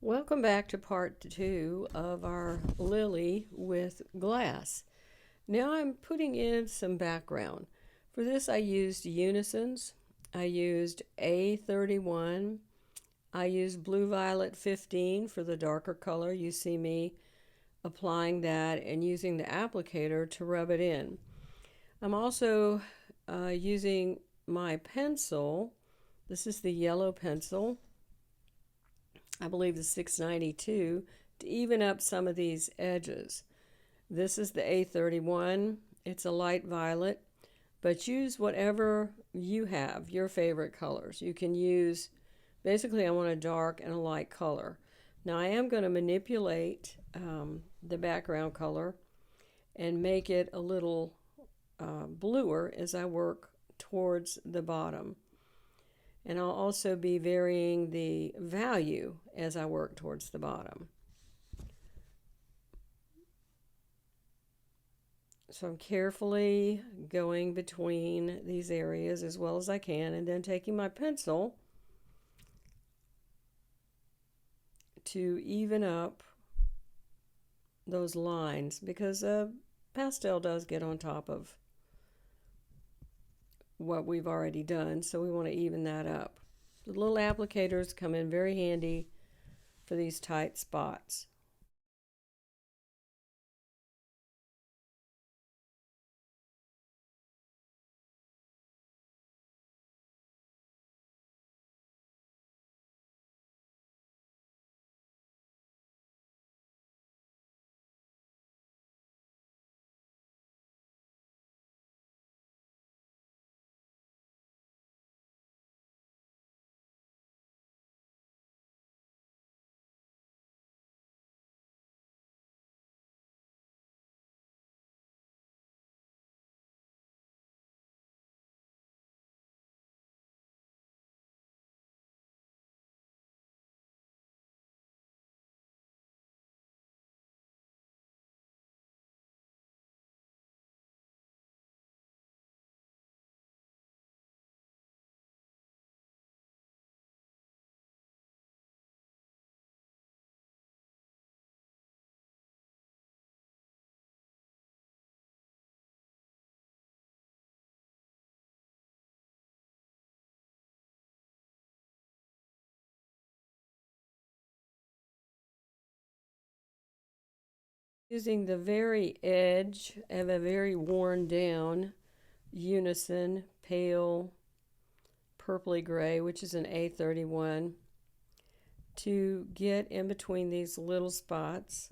Welcome back to part 2 of our lily with glass. Now I'm putting in some background. For this I used Unisons, I used A31, I used Blue Violet 15 for the darker color. You see me applying that and using the applicator to rub it in. I'm also using my pencil. This is the yellow pencil. I believe the 692, to even up some of these edges. This is the A31. It's a light violet, but use whatever you have, your favorite colors. You can use, basically I want a dark and a light color. Now I am going to manipulate the background color and make it a little bluer as I work towards the bottom. And I'll also be varying the value as I work towards the bottom. So I'm carefully going between these areas as well as I can, and then taking my pencil to even up those lines, because pastel does get on top of what we've already done, so we want to even that up. The little applicators come in very handy for these tight spots. Using the very edge of a very worn down Unison pale purpley gray, which is an A31, to get in between these little spots.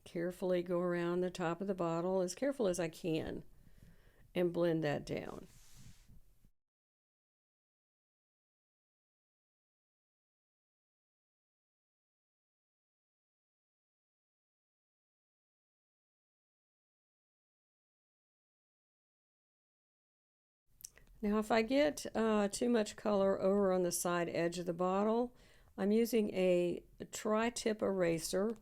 Carefully go around the top of the bottle, as careful as I can, and blend that down. Now if I get too much color over on the side edge of the bottle, I'm using a tri-tip eraser,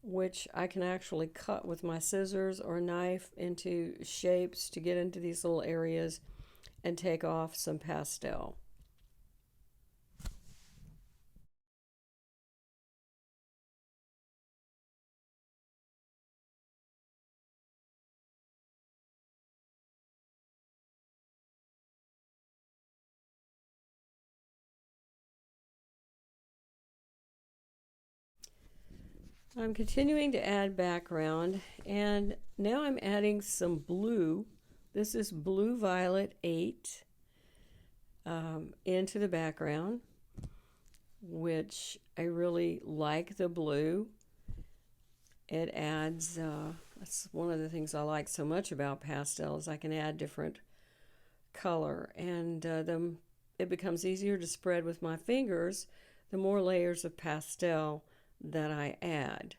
which I can actually cut with my scissors or knife into shapes to get into these little areas and take off some pastel. I'm continuing to add background, and now I'm adding some blue. This is Blue Violet 8 into the background, which I really like the blue. It adds, that's one of the things I like so much about pastels. I can add different color, and it becomes easier to spread with my fingers the more layers of pastel that I add.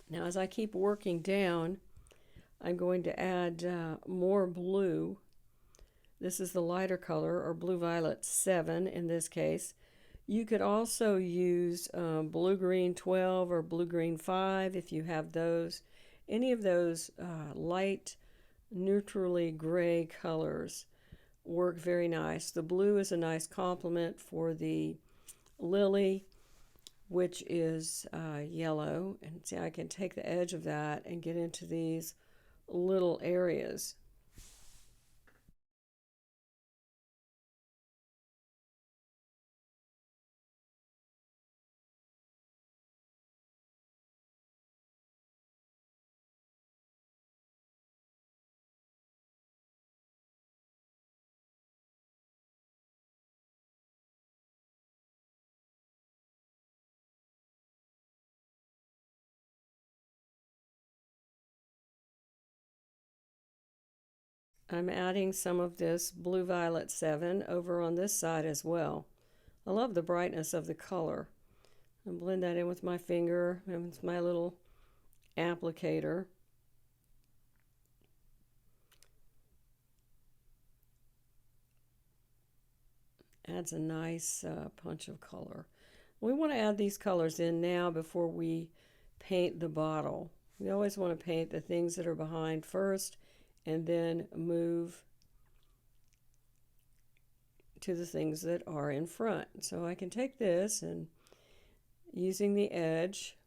Now as I keep working down, I'm going to add more blue. This is the lighter color, or Blue Violet 7 in this case. You could also use Blue Green 12 or Blue Green 5 if you have those. Any of those light, neutrally gray colors work very nice. The blue is a nice complement for the lily, which is yellow. And see, I can take the edge of that and get into these little areas. I'm adding some of this Blue Violet 7 over on this side as well. I love the brightness of the color. And blend that in with my finger and with my little applicator. Adds a nice punch of color. We want to add these colors in now before we paint the bottle. We always want to paint the things that are behind first and then move to the things that are in front. So I can take this and, using the edge,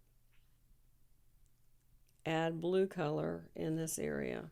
add blue color in this area.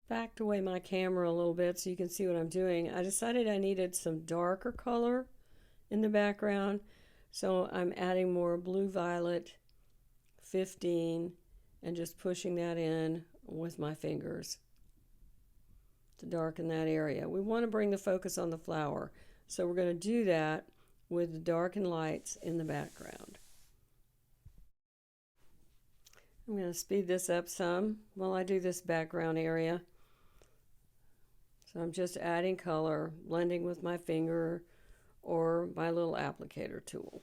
Backed away my camera a little bit so you can see what I'm doing. I decided I needed some darker color in the background, so I'm adding more Blue Violet 15 and just pushing that in with my fingers to darken that area. We want to bring the focus on the flower, so we're going to do that with the darkened lights in the background. I'm going to speed this up some while I do this background area. So I'm just adding color, blending with my finger or my little applicator tool.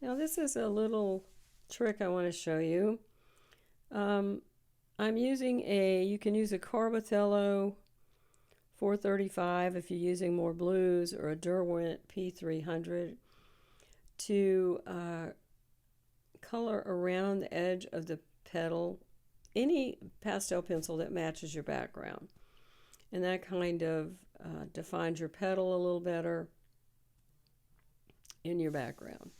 Now this is a little trick I want to show you. I'm using you can use a Carbothello 435 if you're using more blues, or a Derwent P300 to color around the edge of the petal, any pastel pencil that matches your background. And that kind of defines your petal a little better in your background.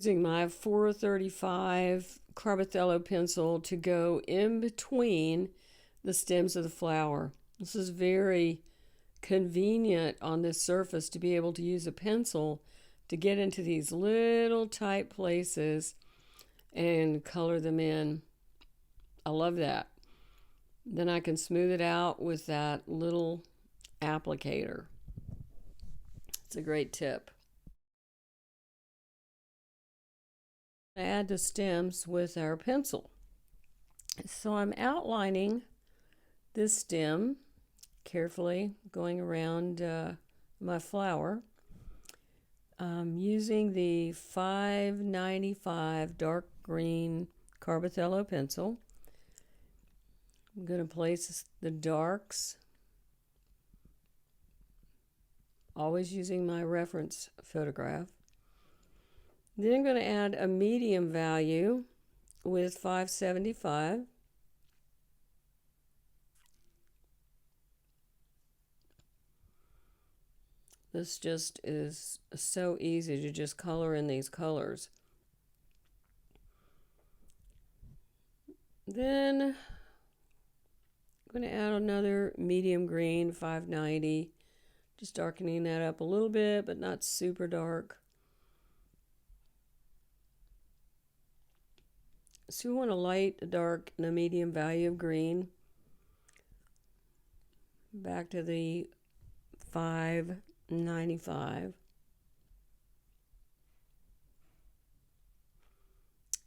Using my 435 Carbothello pencil to go in between the stems of the flower. This is very convenient on this surface to be able to use a pencil to get into these little tight places and color them in. I love that. Then I can smooth it out with that little applicator. It's a great tip. Add the stems with our pencil. So I'm outlining this stem carefully, going around my flower. Using the 595 dark green Carbothello pencil. I'm going to place the darks, always using my reference photograph. Then I'm going to add a medium value with 575. This just is so easy to just color in these colors. Then I'm going to add another medium green, 590. Just darkening that up a little bit, but not super dark. So we want a light, a dark, and a medium value of green. Back to the 595.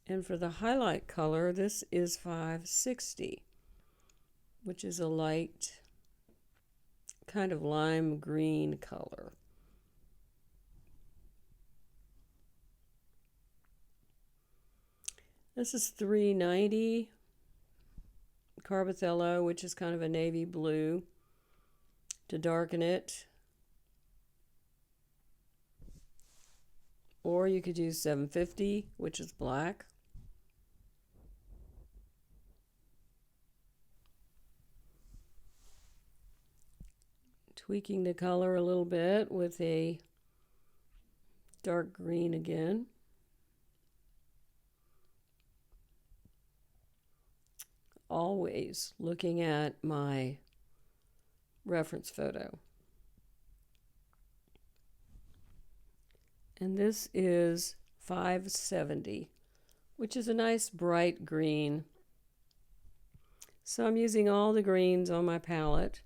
And for the highlight color, this is 560, which is a light kind of lime green color. This is 390 Carbothello, which is kind of a navy blue, to darken it. Or you could use 750, which is black. Tweaking the color a little bit with a dark green again. Always looking at my reference photo. And this is 570, which is a nice bright green. So I'm using all the greens on my palette.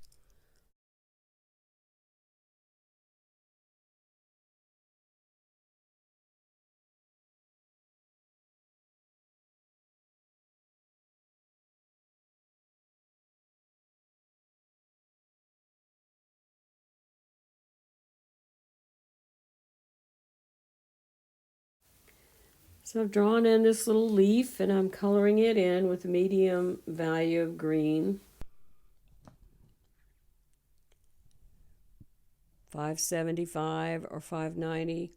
So I've drawn in this little leaf and I'm coloring it in with a medium value of green. 575 or 590.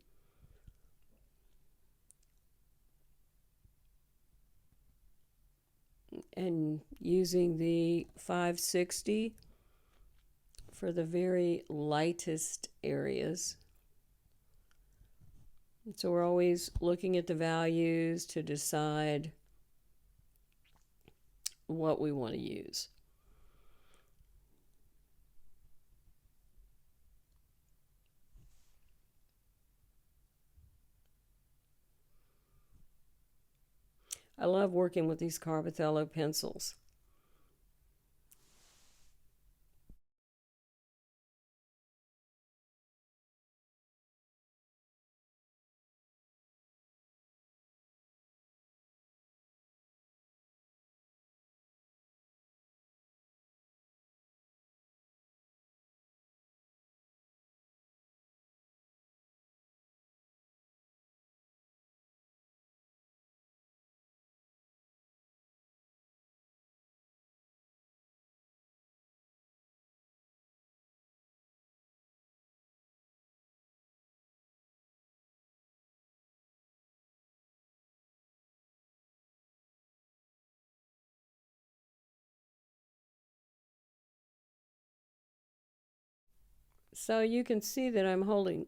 And using the 560 for the very lightest areas. So we're always looking at the values to decide what we want to use. I love working with these Carbothello pencils. So you can see that I'm holding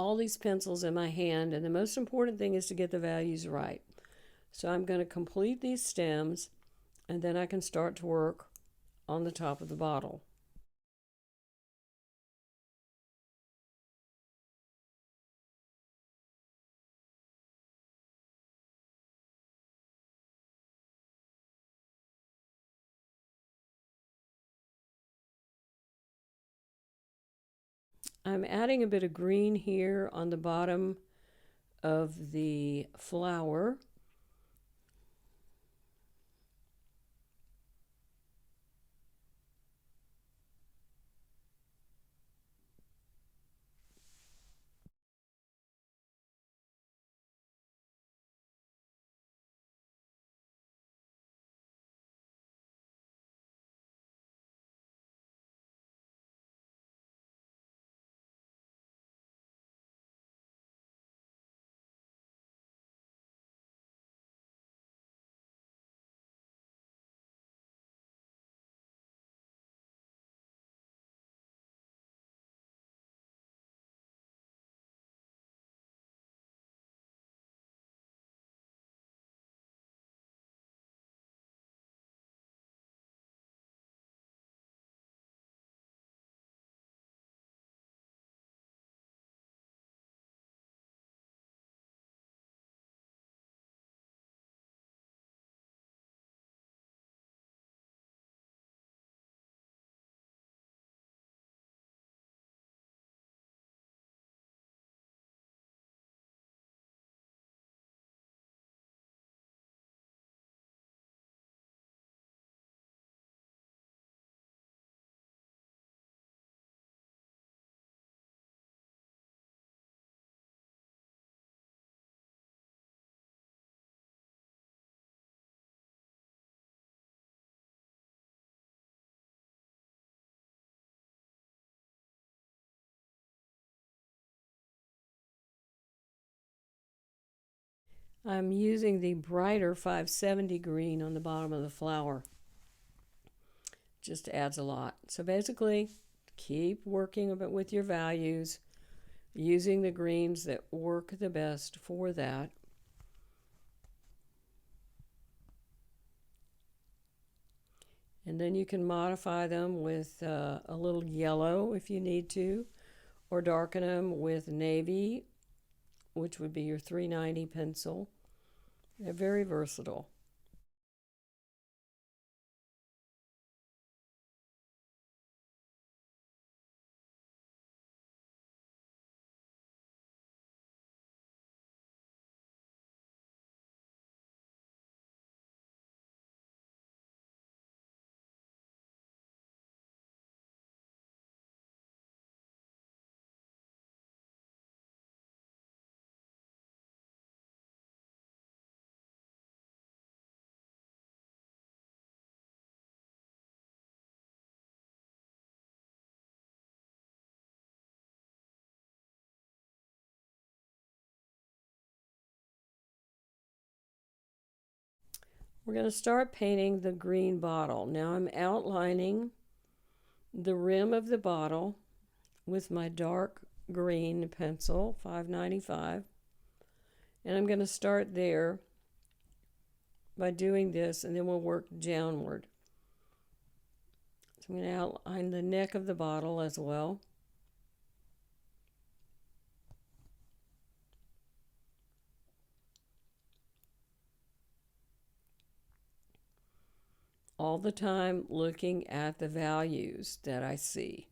all these pencils in my hand, and the most important thing is to get the values right. So I'm going to complete these stems, and then I can start to work on the top of the bottle. I'm adding a bit of green here on the bottom of the flower. I'm using the brighter 570 green on the bottom of the flower. Just adds a lot. So basically, keep working a bit with your values, using the greens that work the best for that. And then you can modify them with a little yellow if you need to, or darken them with navy, which would be your 390 pencil. They're very versatile. We're going to start painting the green bottle. Now I'm outlining the rim of the bottle with my dark green pencil, 595. And I'm going to start there by doing this, and then we'll work downward. So I'm going to outline the neck of the bottle as well. All the time looking at the values that I see.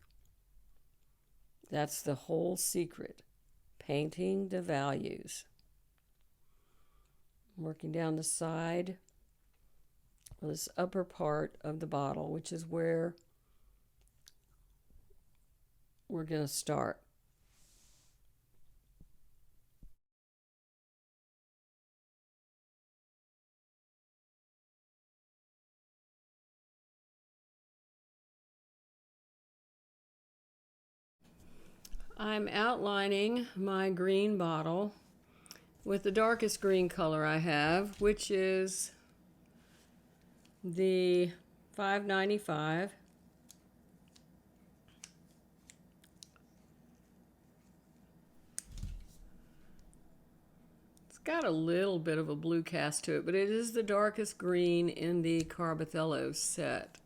That's the whole secret, painting the values. Working down the side of this upper part of the bottle, which is where we're going to start. I'm outlining my green bottle with the darkest green color I have, which is the 595. got a little bit of a blue cast to it, but it is the darkest green in the Carbothello set.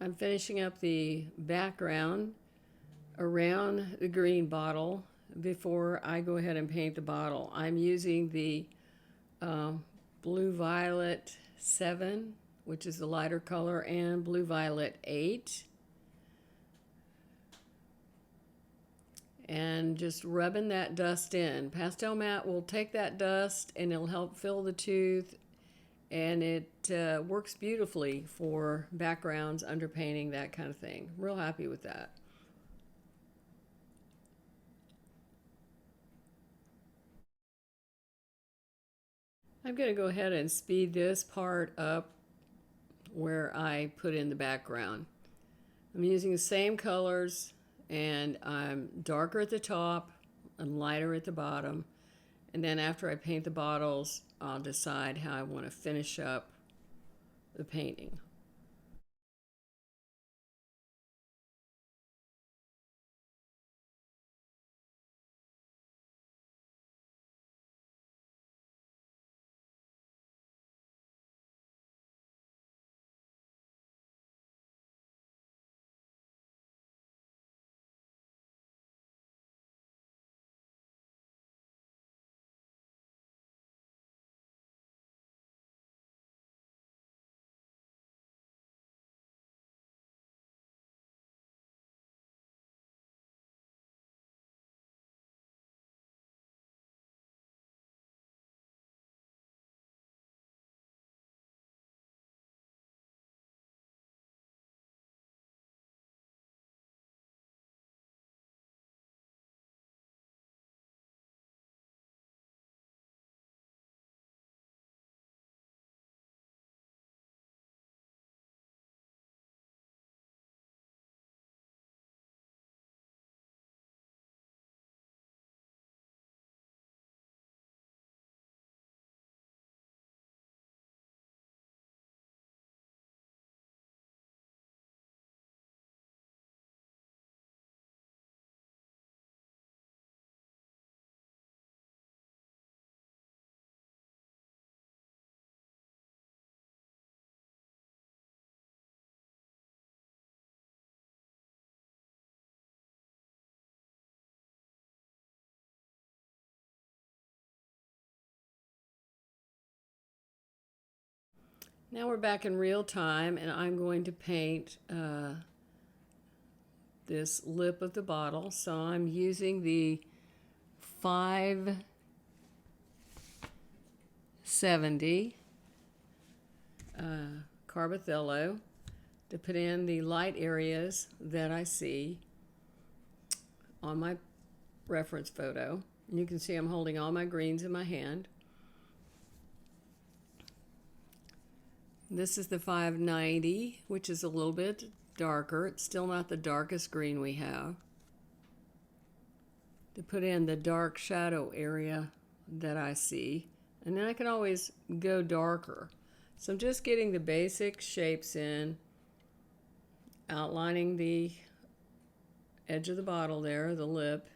I'm finishing up the background around the green bottle before I go ahead and paint the bottle. I'm using the Blue Violet 7, which is the lighter color, and Blue Violet 8. And just rubbing that dust in. Pastel Matte will take that dust and it'll help fill the tooth, and it works beautifully for backgrounds, underpainting, that kind of thing. Real happy with that. I'm going to go ahead and speed this part up where I put in the background. I'm using the same colors, and I'm darker at the top and lighter at the bottom. And then after I paint the bottles, I'll decide how I want to finish up the painting. Now we're back in real time, and I'm going to paint this lip of the bottle. So I'm using the 570 Carbothello to put in the light areas that I see on my reference photo. And you can see I'm holding all my greens in my hand. This is the 590, which is a little bit darker. It's still not the darkest green we have. To put in the dark shadow area that I see. And then I can always go darker. So I'm just getting the basic shapes in, outlining the edge of the bottle there, the lip,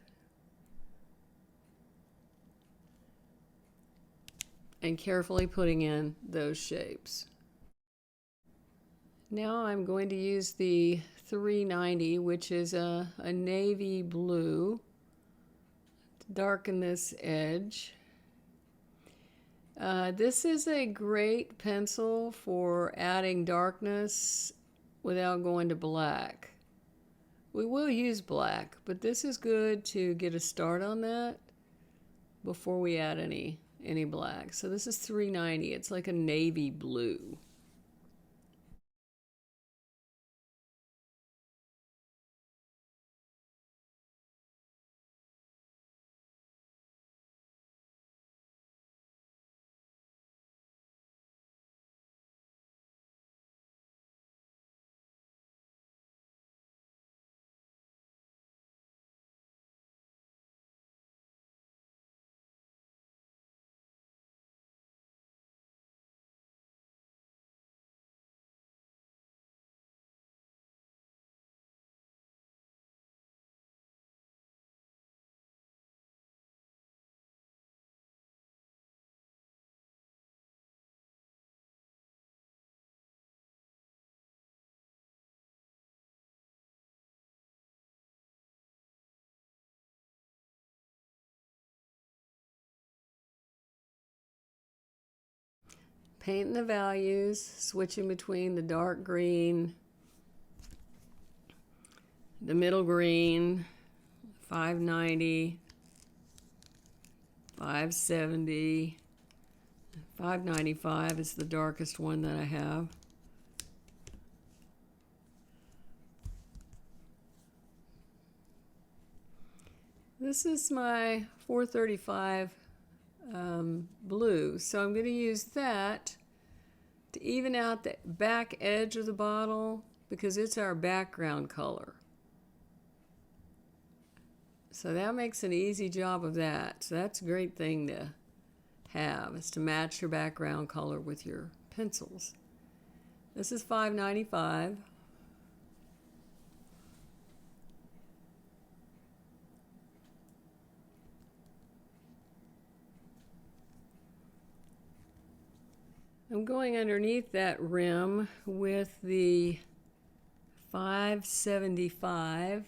and carefully putting in those shapes. Now I'm going to use the 390, which is a navy blue, to darken this edge. This is a great pencil for adding darkness without going to black. We will use black, but this is good to get a start on that before we add any black. So this is 390. It's like a navy blue. painting the values, switching between the dark green, the middle green, 590, 570, 595 is the darkest one that I have. This is my 435 blue, so I'm going to use that to even out the back edge of the bottle because it's our background color. So that makes an easy job of that. So that's a great thing to have, is to match your background color with your pencils. This is 595. I'm going underneath that rim with the 575.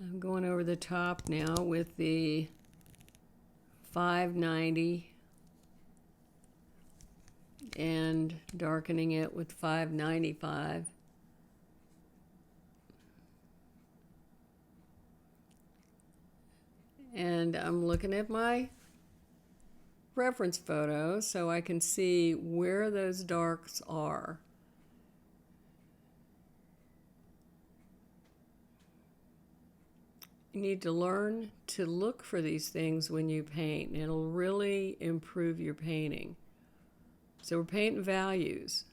I'm going over the top now with the 590 and darkening it with 595. And I'm looking at my reference photo so I can see where those darks are. You need to learn to look for these things when you paint, and it'll really improve your painting. So we're painting values.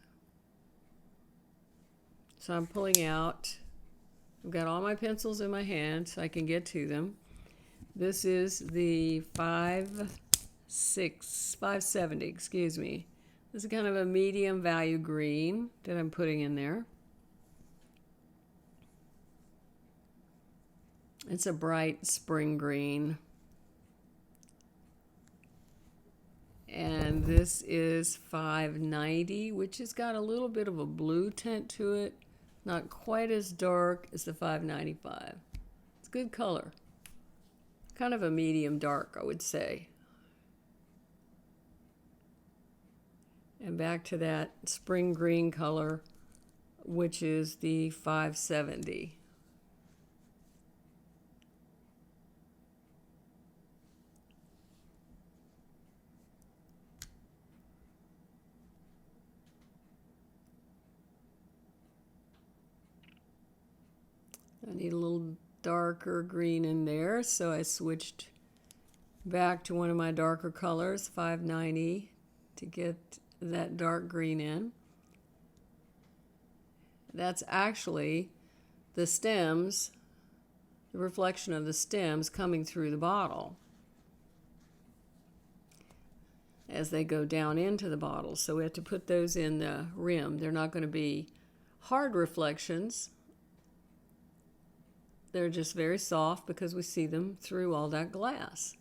So I'm pulling out, I've got all my pencils in my hand so I can get to them. This is the 570, excuse me. This is kind of a medium value green that I'm putting in there. It's a bright spring green. And this is 590, which has got a little bit of a blue tint to it. Not quite as dark as the 595. It's good color. Kind of a medium dark, I would say. And back to that spring green color, which is the 570. I need a little darker green in there, so I switched back to one of my darker colors, 590, to get that dark green in. That's actually the stems, the reflection of the stems coming through the bottle as they go down into the bottle. So we have to put those in the rim. They're not going to be hard reflections. They're just very soft because we see them through all that glass.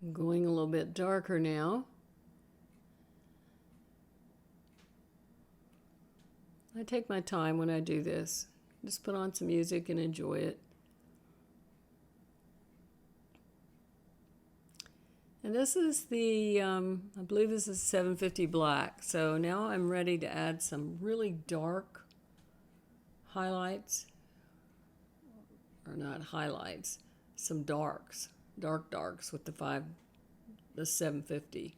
I'm going a little bit darker now. I take my time when I do this. Just put on some music and enjoy it. And this is the, I believe this is 750 black. So now I'm ready to add some really dark highlights, or not highlights, some darks, darks with the 750.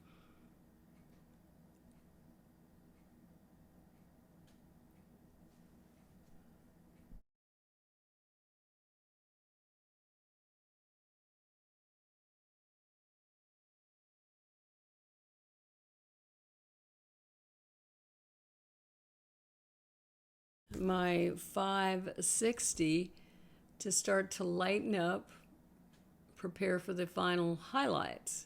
My 560 to start to lighten up, prepare for the final highlights.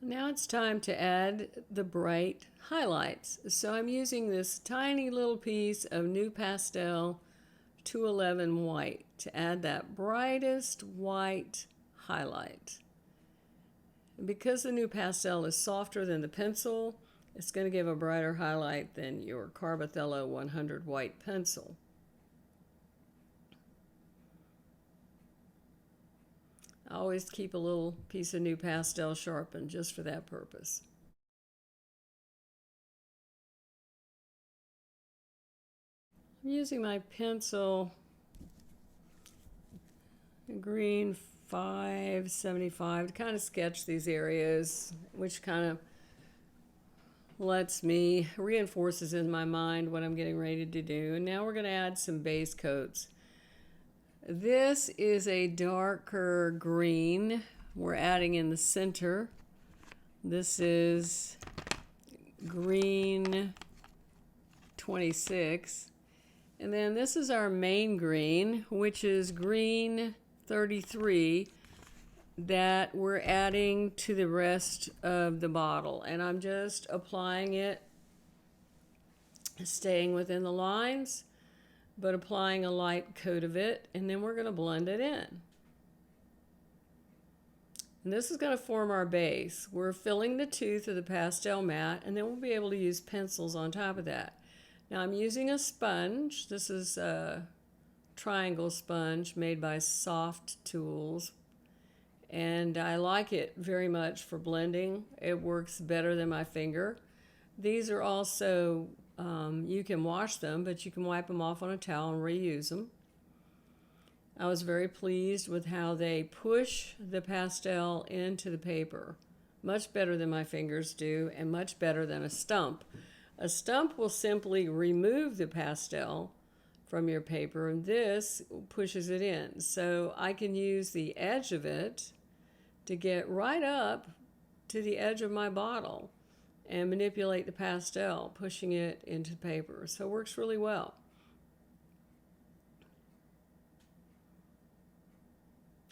Now it's time to add the bright highlights. So I'm using this tiny little piece of NuPastel 211 white to add that brightest white highlight. And because the NuPastel is softer than the pencil, it's going to give a brighter highlight than your Carbothello 100 white pencil. I always keep a little piece of NuPastel sharpened just for that purpose. I'm using my pencil, green 575, to kind of sketch these areas, which kind of reinforces in my mind what I'm getting ready to do. And now we're going to add some base coats. This is a darker green we're adding in the center. This is green 26. And then this is our main green, which is green 33, that we're adding to the rest of the bottle. And I'm just applying it, staying within the lines, but applying a light coat of it, and then we're going to blend it in. And this is going to form our base. We're filling the tooth of the pastel mat, and then we'll be able to use pencils on top of that. Now I'm using a sponge. This is a triangle sponge made by Soft Tools, and I like it very much for blending. It works better than my finger. These are also, you can wash them, but you can wipe them off on a towel and reuse them. I was very pleased with how they push the pastel into the paper. Much better than my fingers do, and much better than a stump. A stump will simply remove the pastel from your paper, and this pushes it in. So I can use the edge of it to get right up to the edge of my bottle and manipulate the pastel, pushing it into paper. So it works really well.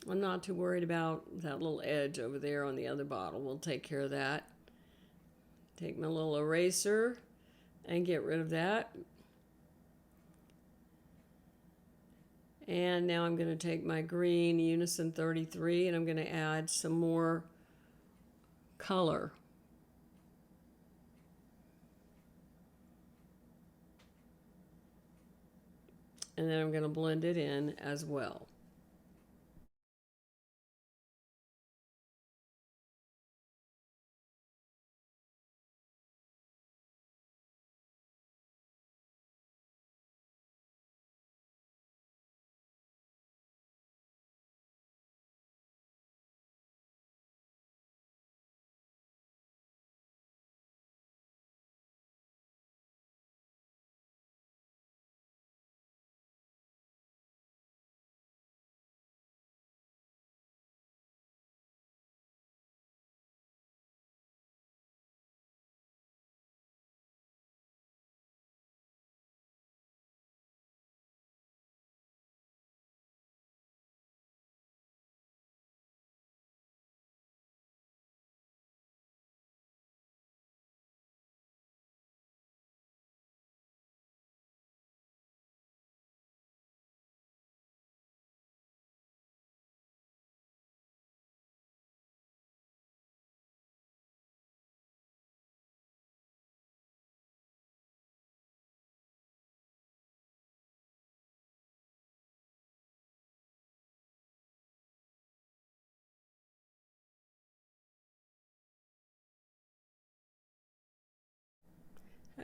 I'm not too worried about that little edge over there on the other bottle. We'll take care of that. Take my little eraser and get rid of that. And now I'm going to take my green Unison 33 and I'm going to add some more color. And then I'm going to blend it in as well.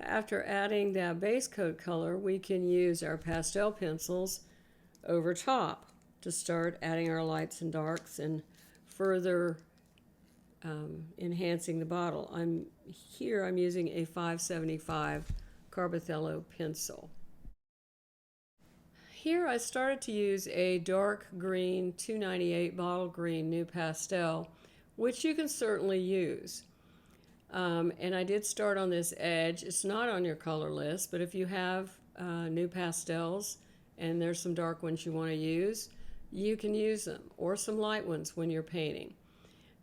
After adding that base coat color, we can use our pastel pencils over top to start adding our lights and darks and further enhancing the bottle. I'm using a 575 Carbothello pencil. Here I started to use a dark green 298 bottle green NuPastel, which you can certainly use. And I did start on this edge. It's not on your color list, but if you have NuPastels and there's some dark ones you want to use, you can use them, or some light ones when you're painting.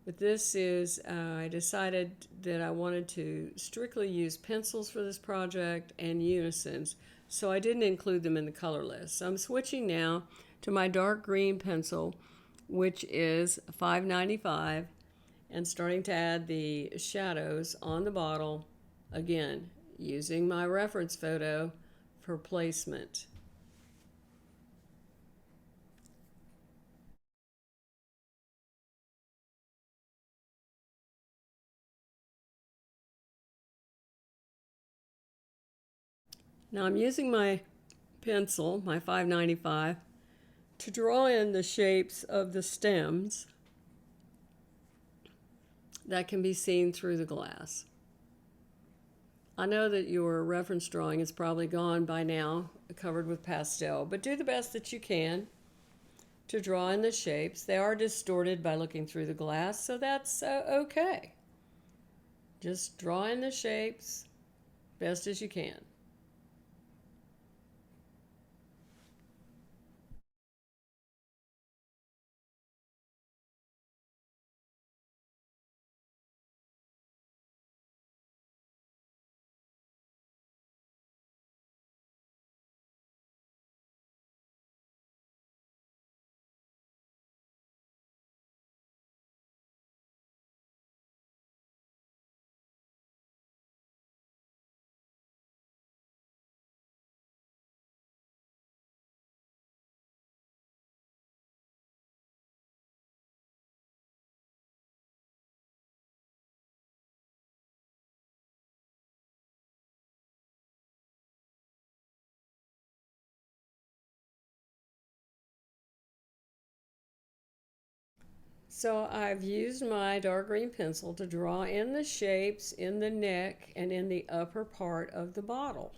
But this is, I decided that I wanted to strictly use pencils for this project and unisons, so I didn't include them in the color list. So I'm switching now to my dark green pencil, which is $5.95, and starting to add the shadows on the bottle, again, using my reference photo for placement. Now I'm using my pencil, my $5.95, to draw in the shapes of the stems that can be seen through the glass. I know that your reference drawing is probably gone by now, covered with pastel, but do the best that you can to draw in the shapes. They are distorted by looking through the glass, so that's okay. Just draw in the shapes best as you can. So I've used my dark green pencil to draw in the shapes in the neck and in the upper part of the bottle.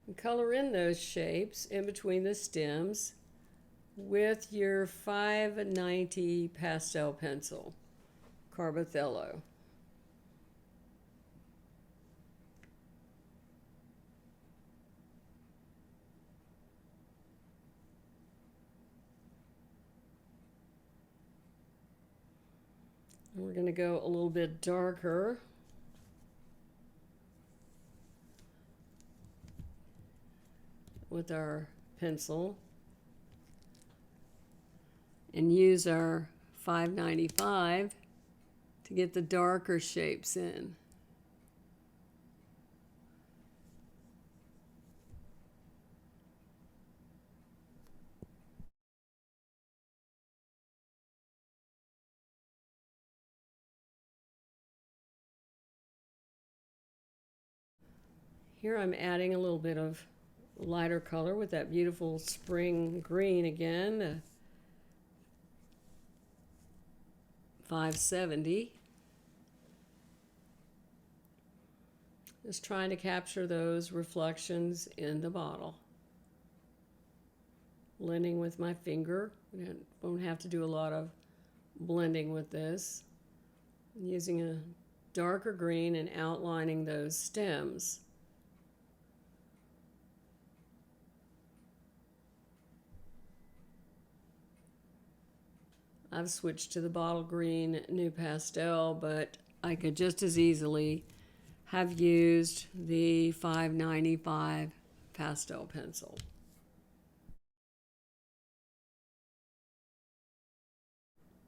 And color in those shapes in between the stems with your 590 pastel pencil, Carbothello. And we're going to go a little bit darker with our pencil and use our 595 to get the darker shapes in. Here I'm adding a little bit of lighter color with that beautiful spring green again, 570. Just trying to capture those reflections in the bottle. Blending with my finger. We won't have to do a lot of blending with this. Using a darker green and outlining those stems. I've switched to the bottle green NuPastel, but I could just as easily have used the 595 pastel pencil.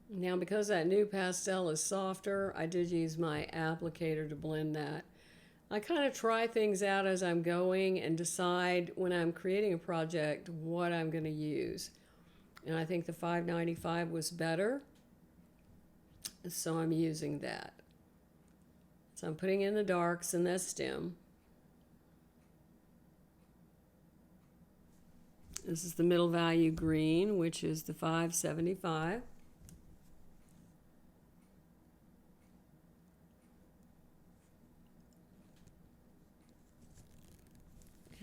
Now, because that NuPastel is softer, I did use my applicator to blend that. I kind of try things out as I'm going and decide when I'm creating a project what I'm going to use. And I think the 595 was better. So I'm using that. So I'm putting in the darks in that stem. This is the middle value green, which is the 575.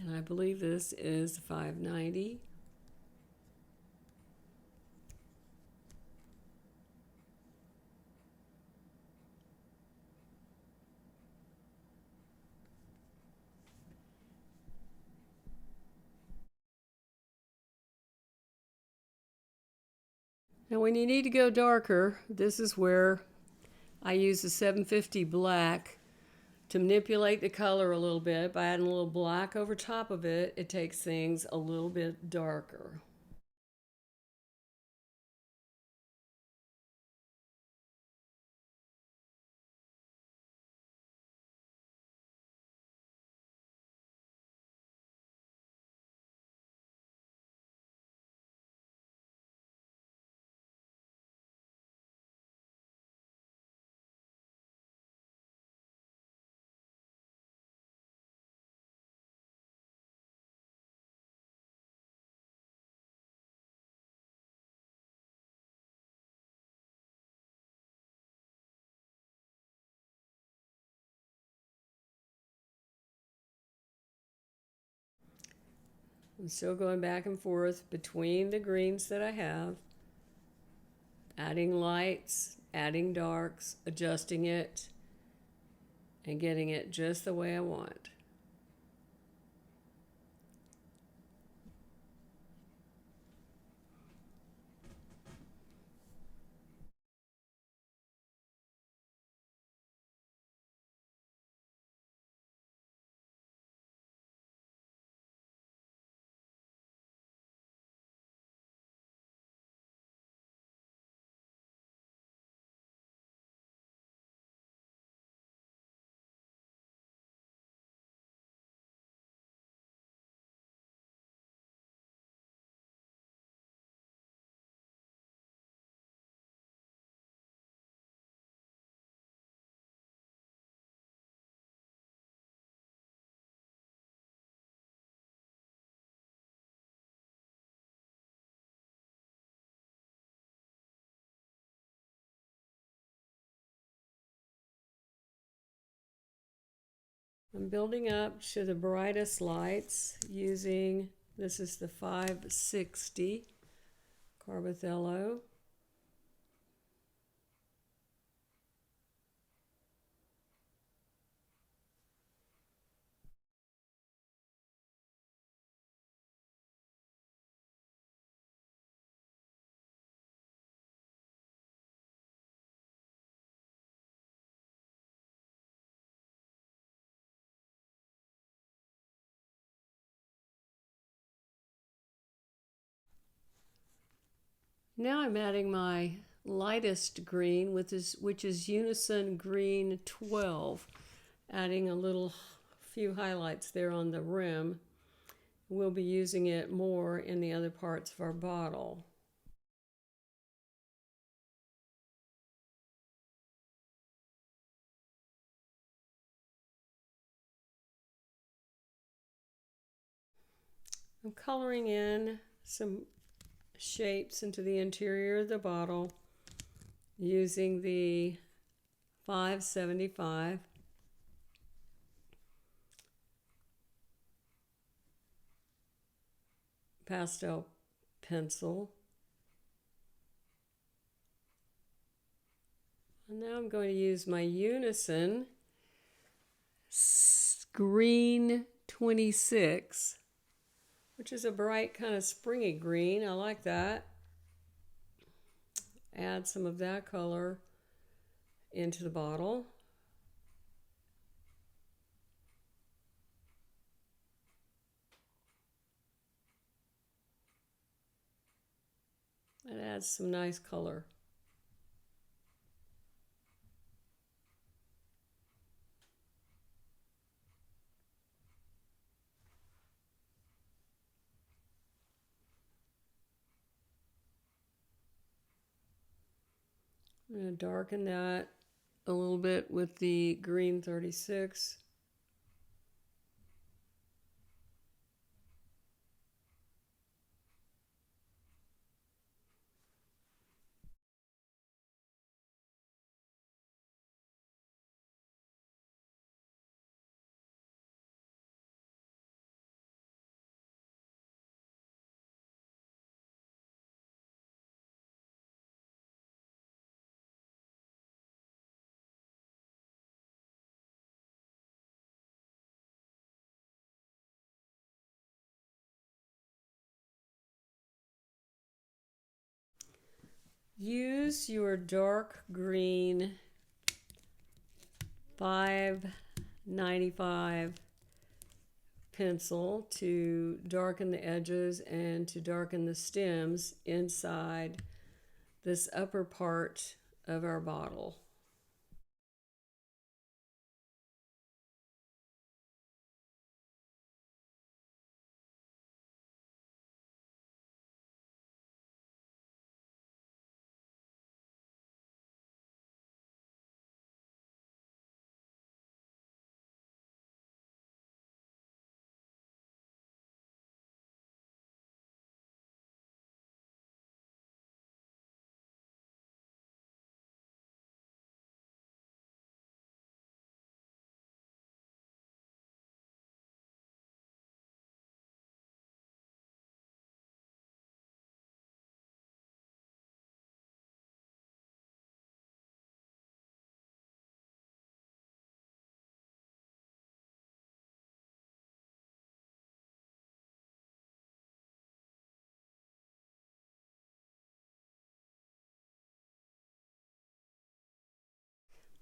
And I believe this is 590. Now when you need to go darker, this is where I use the 750 black to manipulate the color a little bit. By adding a little black over top of it, it takes things a little bit darker. I'm still going back and forth between the greens that I have, adding lights, adding darks, adjusting it, and getting it just the way I want. I'm building up to the brightest lights using, this is the 560 Carbothello. Now I'm adding my lightest green, which is Unison Green 12, adding a little few highlights there on the rim. We'll be using it more in the other parts of our bottle. I'm coloring in some shapes into the interior of the bottle using the 575. Pastel pencil. And now I'm going to use my Unison Green 26, which is a bright kind of springy green. I like that. Add some of that color into the bottle. It adds some nice color. I'm going to darken that a little bit with the green 36. Use your dark green 595 pencil to darken the edges and to darken the stems inside this upper part of our bottle.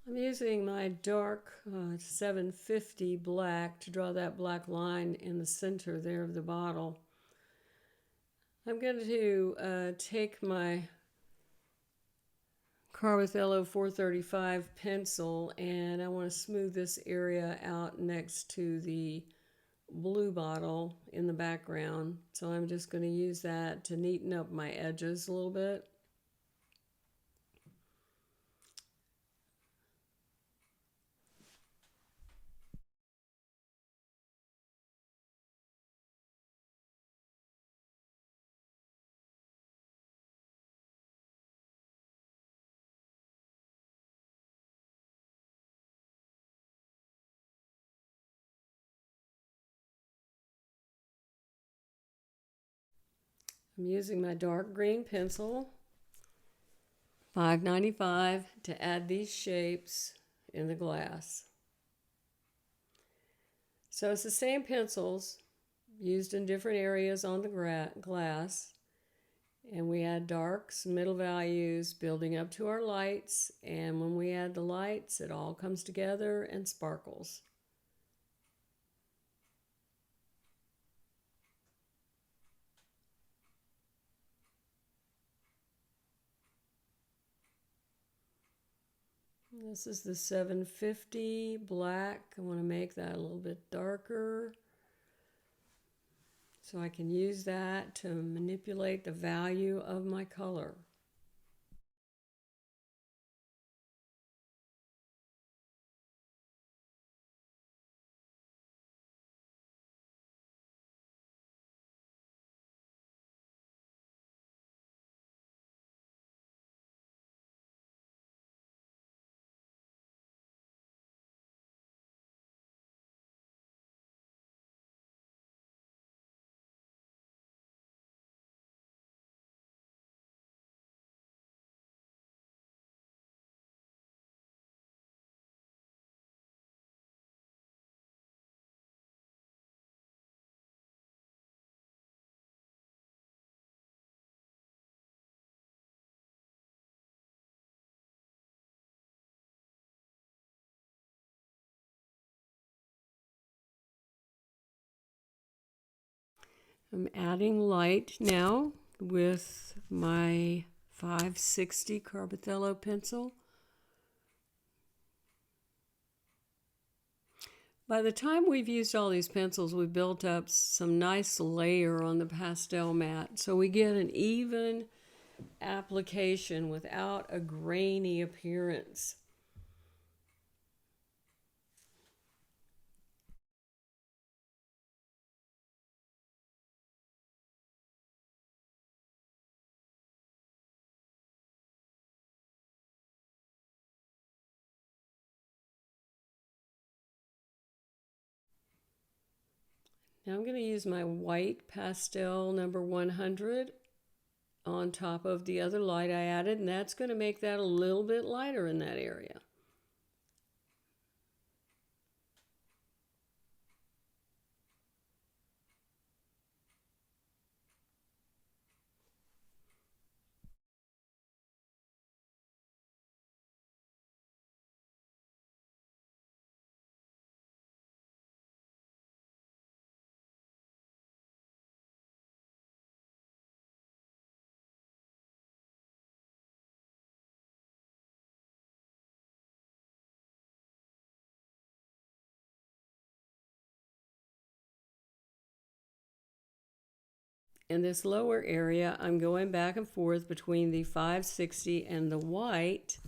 I'm using my dark 750 black to draw that black line in the center there of the bottle. I'm going to take my Carbothello 435 pencil and I want to smooth this area out next to the blue bottle in the background. So I'm just going to use that to neaten up my edges a little bit. I'm using my dark green pencil, 595, to add these shapes in the glass. So it's the same pencils used in different areas on the glass. And we add darks, middle values, building up to our lights. And when we add the lights, it all comes together and sparkles. This is the 750 black. I want to make that a little bit darker so I can use that to manipulate the value of my color. I'm adding light now with my 560 Carbothello pencil. By the time we've used all these pencils, we've built up some nice layer on the pastel mat. So we get an even application without a grainy appearance. Now I'm going to use my white pastel number 100 on top of the other light I added, and that's going to make that a little bit lighter in that area. In this lower area, I'm going back and forth between the 560 and the white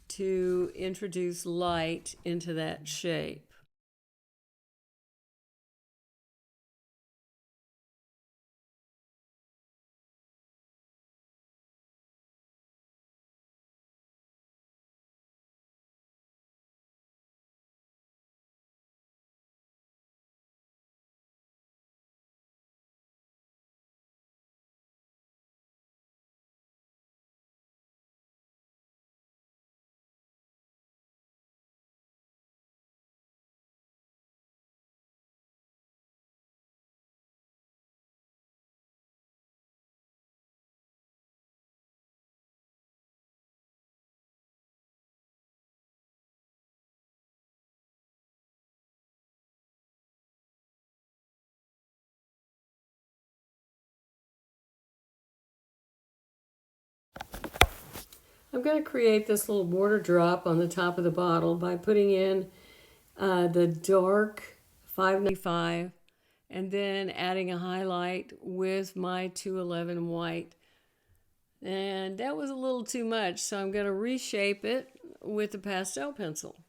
to introduce light into that shape. I'm going to create this little border drop on the top of the bottle by putting in the dark 595 and then adding a highlight with my 211 white. And that was a little too much, so I'm going to reshape it with the pastel pencil.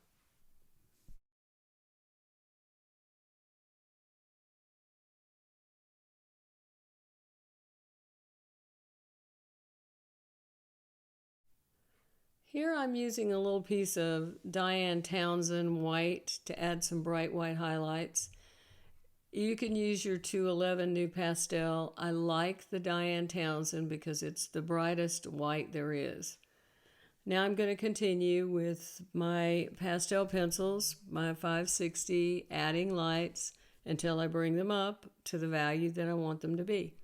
Here I'm using a little piece of Diane Townsend white to add some bright white highlights. You can use your 211 NuPastel. I like the Diane Townsend because it's the brightest white there is. Now I'm going to continue with my pastel pencils, my 560, adding lights until I bring them up to the value that I want them to be.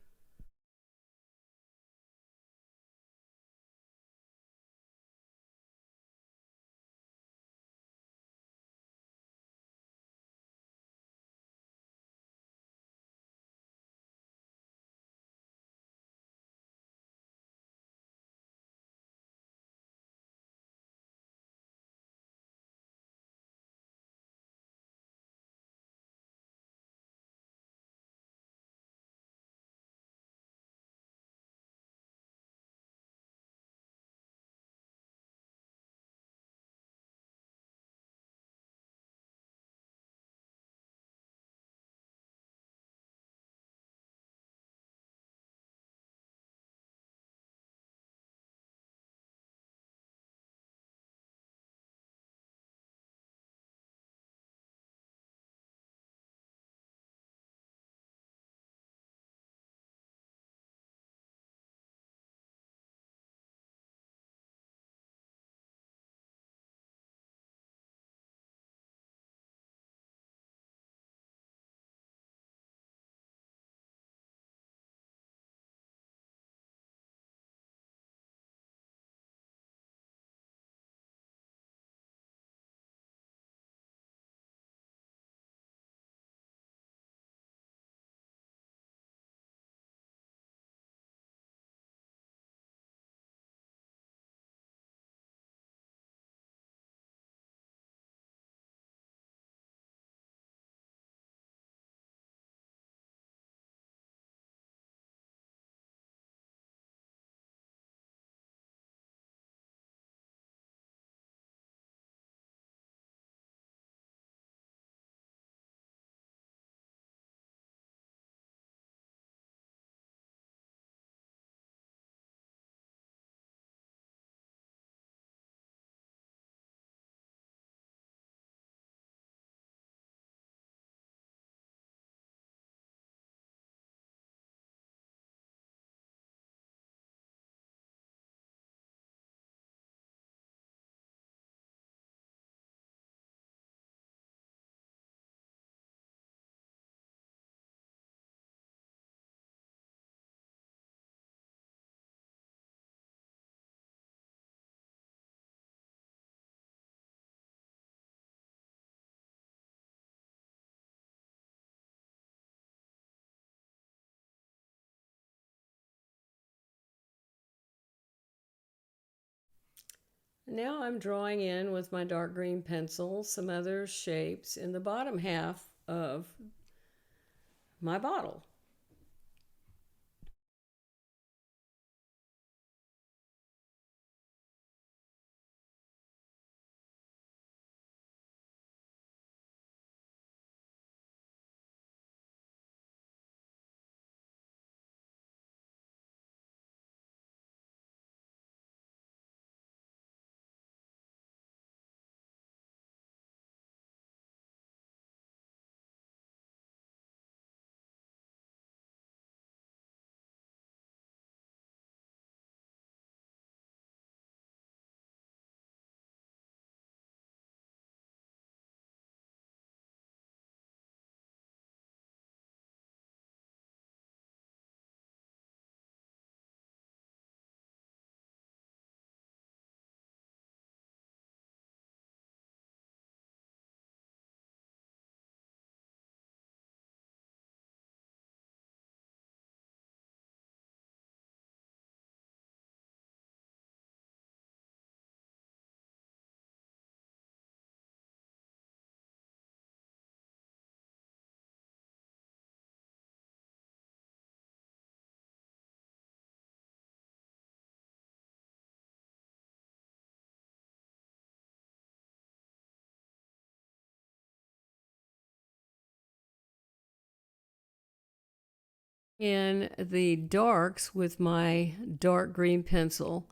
Now I'm drawing in with my dark green pencil some other shapes in the bottom half of my bottle. In the darks with my dark green pencil,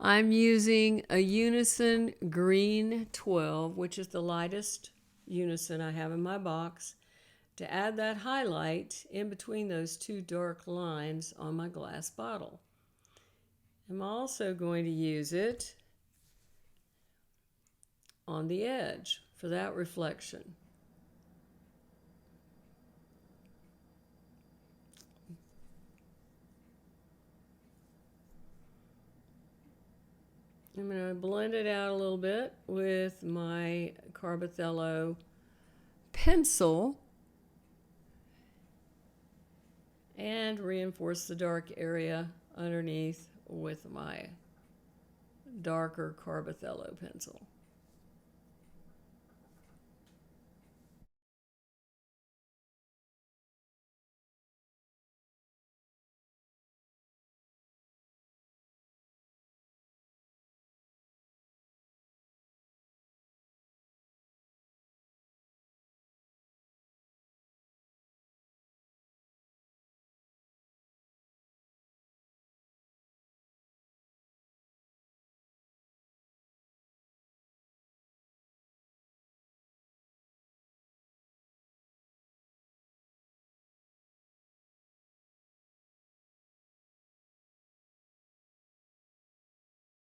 I'm using a Unison Green 12, which is the lightest Unison I have in my box, to add that highlight in between those two dark lines on my glass bottle. I'm also going to use it on the edge for that reflection. I'm going to blend it out a little bit with my Carbothello pencil and reinforce the dark area underneath with my darker Carbothello pencil.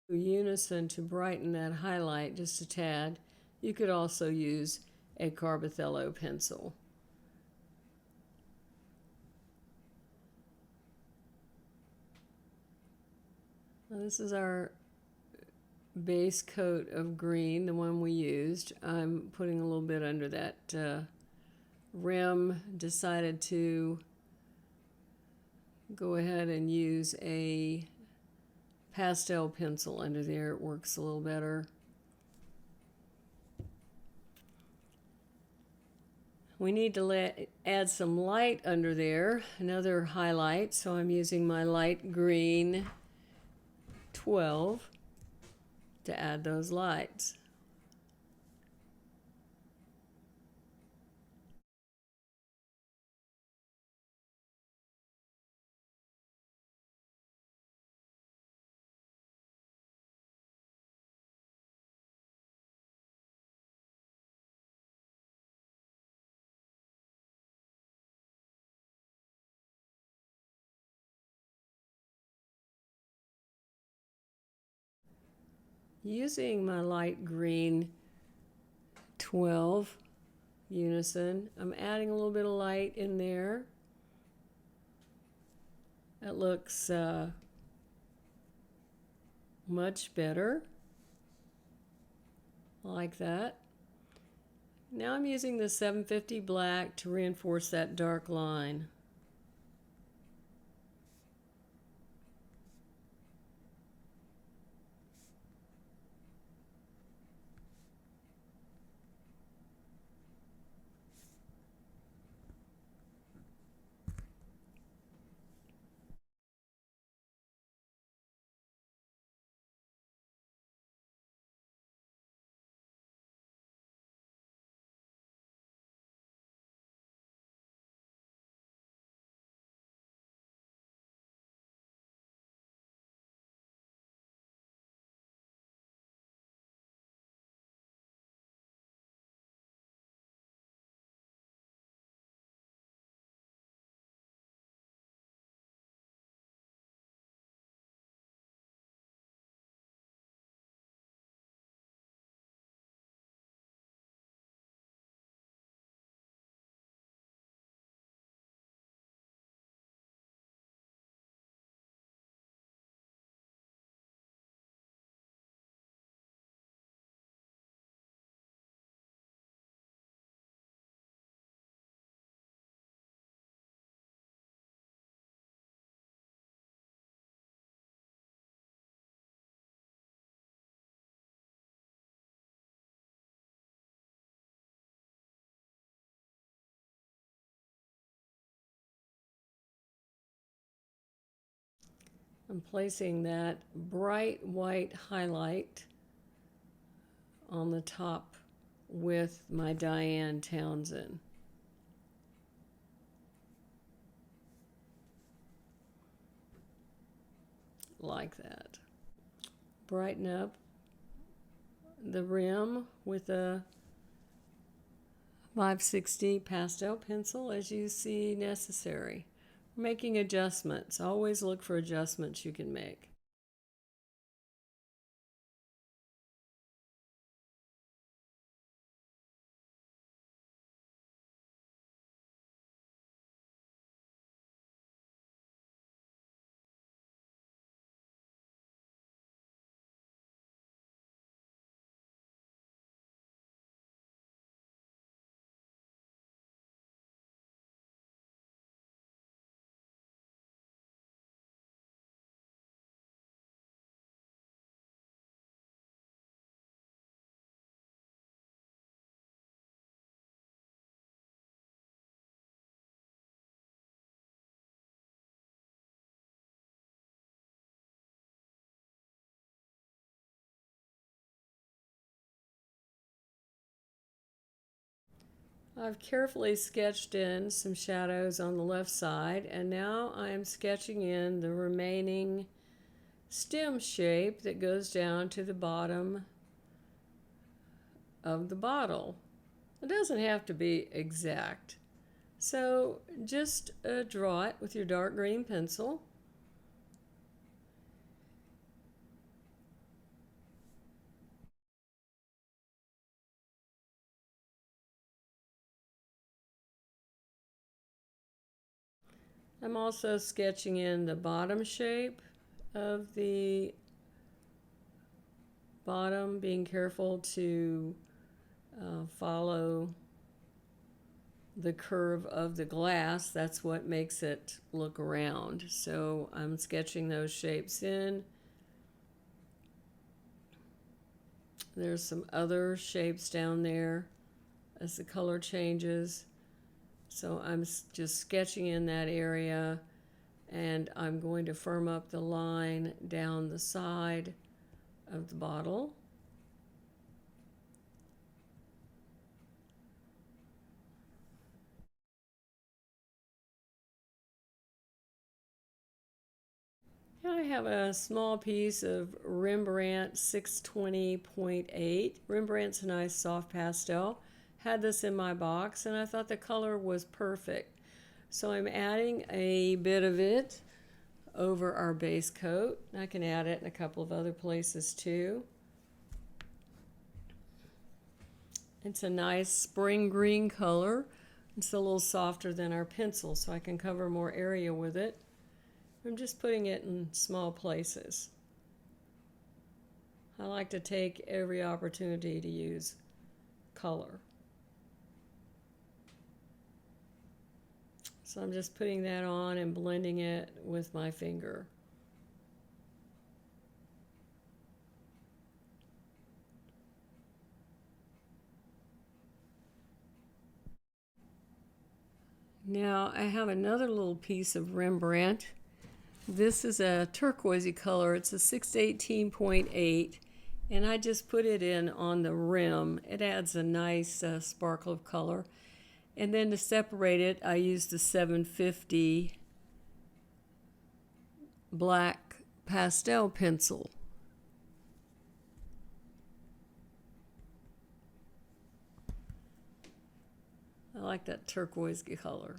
Unison to brighten that highlight just a tad. You could also use a Carbothello pencil. Now this is our base coat of green, the one we used. I'm putting a little bit under that rim. Decided to go ahead and use a pastel pencil under there. It works a little better. We need to add some light under there, another highlight, so I'm using my light green 12 to add those lights. Using my light green 12 Unison, I'm adding a little bit of light in there. That looks much better, like that. Now I'm using the 750 black to reinforce that dark line. I'm placing that bright white highlight on the top with my Diane Townsend. Like that. Brighten up the rim with a 560 pastel pencil as you see necessary. Making adjustments. Always look for adjustments you can make. I've carefully sketched in some shadows on the left side, and now I'm sketching in the remaining stem shape that goes down to the bottom of the bottle. It doesn't have to be exact. So just draw it with your dark green pencil. I'm also sketching in the bottom shape of the bottom, being careful to follow the curve of the glass. That's what makes it look round. So I'm sketching those shapes in. There's some other shapes down there as the color changes. So I'm just sketching in that area, and I'm going to firm up the line down the side of the bottle. I have a small piece of Rembrandt 620.8. Rembrandt's a nice soft pastel. Had this in my box and I thought the color was perfect. So I'm adding a bit of it over our base coat. I can add it in a couple of other places too. It's a nice spring green color. It's a little softer than our pencil, so I can cover more area with it. I'm just putting it in small places. I like to take every opportunity to use color. So I'm just putting that on and blending it with my finger. Now I have another little piece of Rembrandt. This is a turquoisey color. It's a 618.8, and I just put it in on the rim. It adds a nice sparkle of color. And then to separate it, I used the 750 black pastel pencil. I like that turquoise color.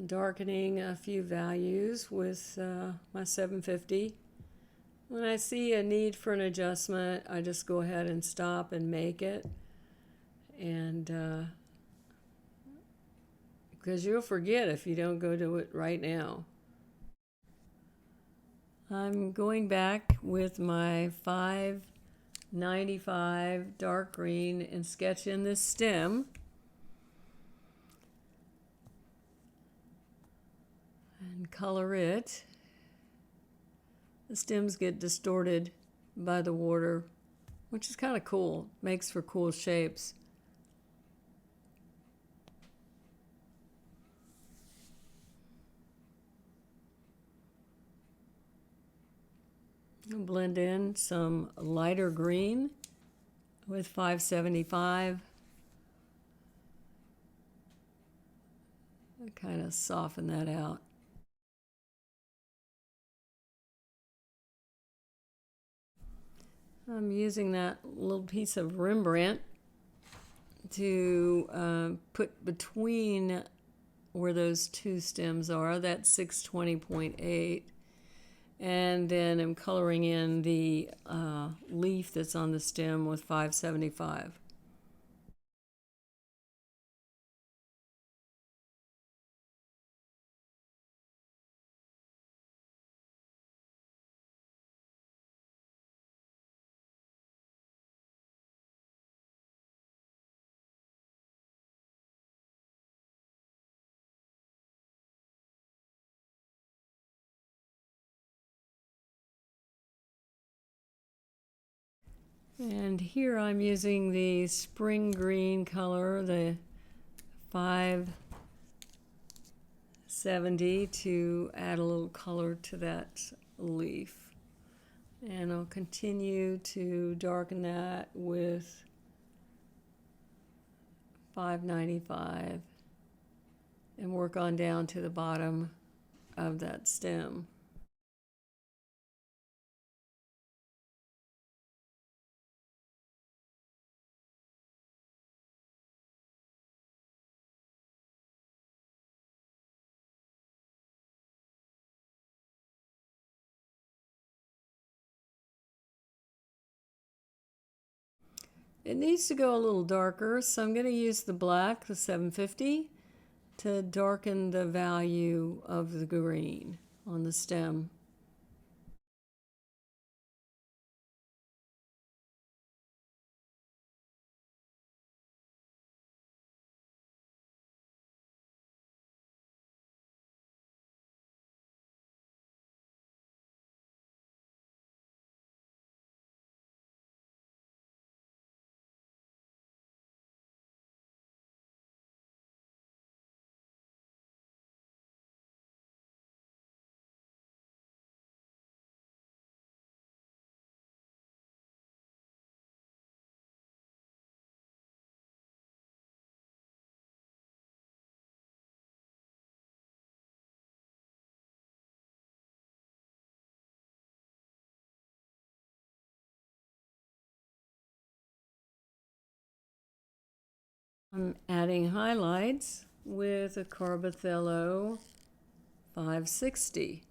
Darkening a few values with my 750. When I see a need for an adjustment, I just go ahead and stop and make it. And because you'll forget if you don't go do it right now. I'm going back with my 595 dark green and sketch in this stem. And color it. The stems get distorted by the water, which is kind of cool. Makes for cool shapes. Blend in some lighter green with 575. Kind of soften that out. I'm using that little piece of Rembrandt to put between where those two stems are. That's 620.8. And then I'm coloring in the leaf that's on the stem with 575. And here I'm using the spring green color, the 570, to add a little color to that leaf. And I'll continue to darken that with 595 and work on down to the bottom of that stem. It needs to go a little darker, so I'm going to use the black, the 750, to darken the value of the green on the stem. I'm adding highlights with a Carbothello 560.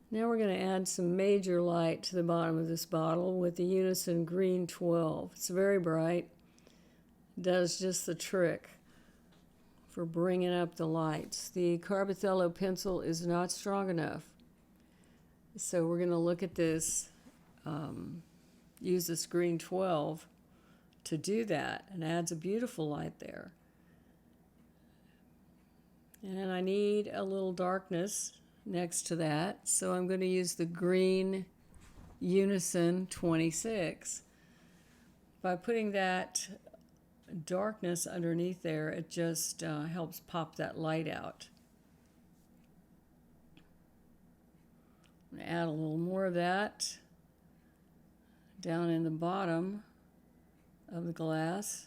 Now we're going to add some major light to the bottom of this bottle with the Unison Green 12. It's very bright. It does just the trick for bringing up the lights. The Carbothello pencil is not strong enough. So we're going to look at this, use this Green 12 to do that, and adds a beautiful light there. And I need a little darkness next to that, so I'm going to use the green Unison 26. By putting that darkness underneath there, it just helps pop that light out. I'm going to add a little more of that down in the bottom of the glass.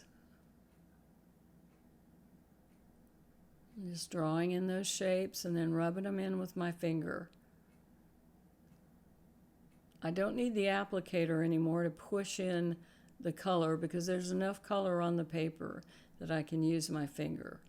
I'm just drawing in those shapes and then rubbing them in with my finger. I don't need the applicator anymore to push in the color because there's enough color on the paper that I can use my finger.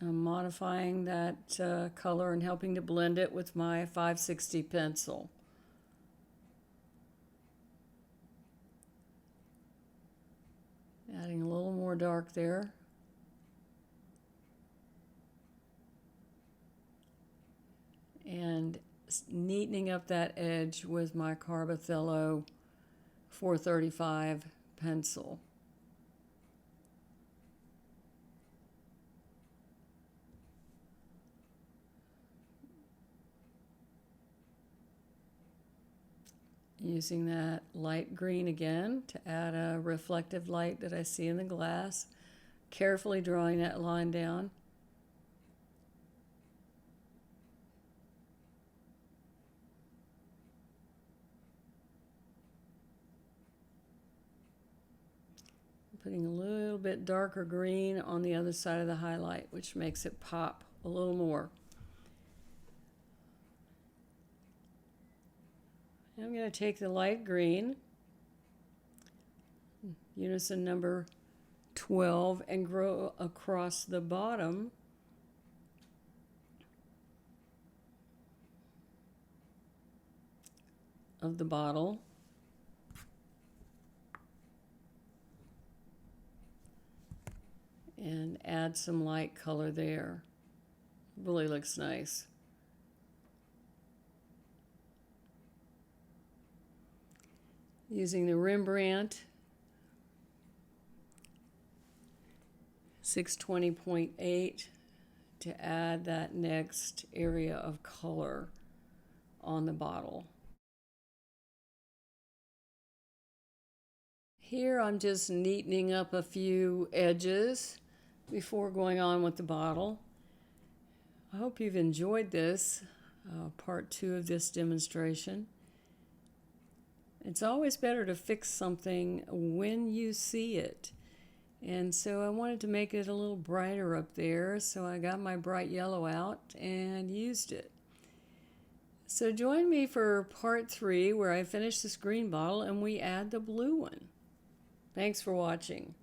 I'm modifying that color and helping to blend it with my 560 pencil. Adding a little more dark there. And neatening up that edge with my Carbothello 435 pencil. Using that light green again to add a reflective light that I see in the glass. Carefully drawing that line down. Putting a little bit darker green on the other side of the highlight, which makes it pop a little more. I'm going to take the light green, unison number 12, and go across the bottom of the bottle. And add some light color there. Really looks nice. Using the Rembrandt 620.8 to add that next area of color on the bottle. Here I'm just neatening up a few edges before going on with the bottle. I hope you've enjoyed this, part 2 of this demonstration. It's always better to fix something when you see it. And so I wanted to make it a little brighter up there, so I got my bright yellow out and used it. So join me for part 3 where I finish this green bottle and we add the blue one. Thanks for watching.